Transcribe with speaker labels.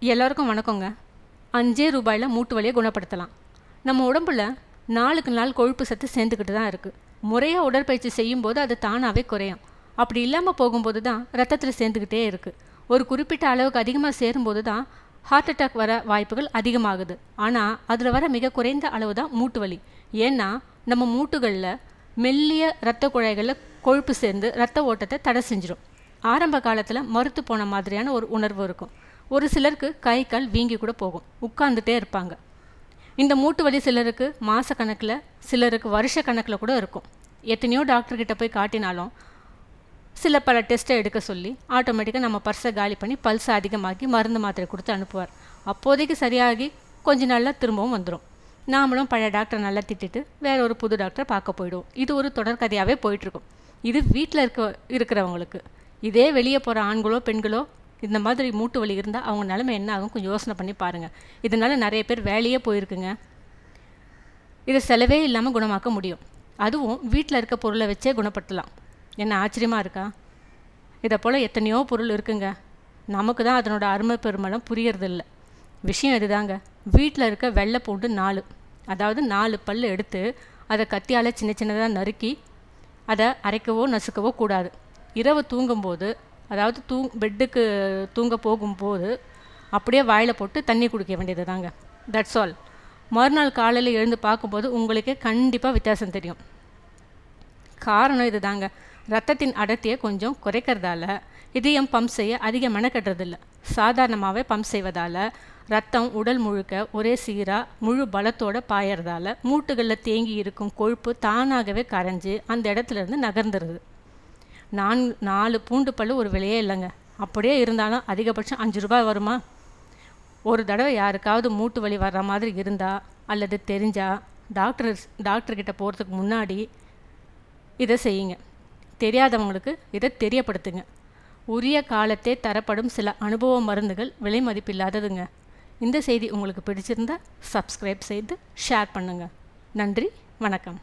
Speaker 1: எல்லாருக்கும் வணக்கங்க. 5 ரூபாயில் மூட்டு வலியை குணப்படுத்தலாம். நம்ம உடம்புல நாளுக்கு நாள் கொழுப்பு சத்து சேர்ந்துக்கிட்டு தான் இருக்குது. முறையாக உடற்பயிற்சி செய்யும்போது அது தானாகவே குறையும். அப்படி இல்லாமல் போகும்போது தான் ரத்தத்தில் சேர்ந்துக்கிட்டே இருக்குது. ஒரு குறிப்பிட்ட அளவுக்கு அதிகமாக சேரும்போது தான் ஹார்ட் அட்டாக் வர வாய்ப்புகள் அதிகமாகுது. ஆனால் அதில் வர மிக குறைந்த அளவு தான் மூட்டு வலி. ஏன்னா நம்ம மூட்டுகளில் மெல்லிய இரத்த குழாய்களில் கொழுப்பு சேர்ந்து இரத்த ஓட்டத்தை தடை செஞ்சிடும். ஆரம்ப காலத்தில் மறுத்து போன மாதிரியான ஒரு உணர்வு இருக்கும். ஒரு சிலருக்கு கை கால் வீங்கி கூட போகும், உட்கார்ந்துட்டே இருப்பாங்க. இந்த மூட்டு வலி சிலருக்கு மாத கணக்கில், சிலருக்கு வருஷ கணக்கில் கூட இருக்கும். எத்தனையோ டாக்டர்கிட்ட போய் காட்டினாலும் பல டெஸ்ட்டை எடுக்க சொல்லி ஆட்டோமேட்டிக்காக நம்ம பர்ஸை காலி பண்ணி பல்ஸை அதிகமாக்கி மருந்து மாத்திரை கொடுத்து அனுப்புவார். அப்போதைக்கு சரியாகி கொஞ்ச நாளில் திரும்பவும் வந்துடும். நாமளும் பழைய டாக்டரை நல்லா திட்டிட்டு வேற ஒரு புது டாக்டரை பார்க்க போயிடுவோம். இது ஒரு தொடர்கதையாகவே போயிட்டுருக்கும். இது வீட்டில் இருக்கிறவங்களுக்கு. இதே வெளியே போகிற ஆண்களோ பெண்களோ இந்த மாதிரி மூட்டு வலி இருந்தால் அவங்க நிலைமை என்ன ஆகும் கொஞ்சம் யோசனை பண்ணி பாருங்கள். இதனால் நிறைய பேர் வேலையே போயிருக்குங்க. இதை செலவே இல்லாமல் குணமாக்க முடியும். அதுவும் வீட்டில் இருக்க பொருளை வச்சே குணப்படுத்தலாம். என்ன ஆச்சரியமாக இருக்கா? இதை போல் எத்தனையோ பொருள் இருக்குங்க. நமக்கு தான் அதனோட அருமை பெருமளம் புரியறதில்ல. விஷயம் இதுதாங்க. வீட்டில் இருக்க வெள்ளை பூண்டு 4, அதாவது 4 பல் எடுத்து அதை கத்தியால் சின்ன சின்னதாக நறுக்கி அதை அரைக்கவோ நசுக்கவோ கூடாது. இரவு தூங்கும்போது, அதாவது பெட்டுக்கு தூங்க போகும்போது அப்படியே வாயில் போட்டு தண்ணி குடிக்க வேண்டியது தாங்க. That's all. மறுநாள் காலையில் எழுந்து பார்க்கும்போது உங்களுக்கே கண்டிப்பாக வித்தியாசம் தெரியும். காரணம் இது தாங்க. ரத்தத்தின் அடர்த்தியை கொஞ்சம் குறைக்கிறதால இதயம் பம்ப் செய்ய அதிக மெனக்கட்டுறதில்ல. சாதாரணமாகவே பம்ப் செய்வதால் ரத்தம் உடல் முழுக்க ஒரே சீராக முழு பலத்தோடு பாயறதால மூட்டுகளில் தேங்கி இருக்கும் கொழுப்பு தானாகவே கரைஞ்சி அந்த இடத்துலேருந்து நகர்ந்துருது. 4 பூண்டு பல் ஒரு விலையே இல்லைங்க. அப்படியே இருந்தாலும் அதிகபட்சம் 5 ரூபாய் வருமா? ஒரு தடவை யாருக்காவது மூட்டு வலி வர்ற மாதிரி இருந்தால் அல்லது தெரிஞ்சால் டாக்டர்கிட்ட போகிறதுக்கு முன்னாடி இதை செய்யுங்க. தெரியாதவங்களுக்கு இதை தெரியப்படுத்துங்க. உரிய காலத்தே தரப்படும் சில அனுபவ மருந்துகள் விலை மதிப்பில்லாததுங்க. இந்த செய்தி உங்களுக்கு பிடிச்சிருந்தா சப்ஸ்கிரைப் செய்து ஷேர் பண்ணுங்கள். நன்றி, வணக்கம்.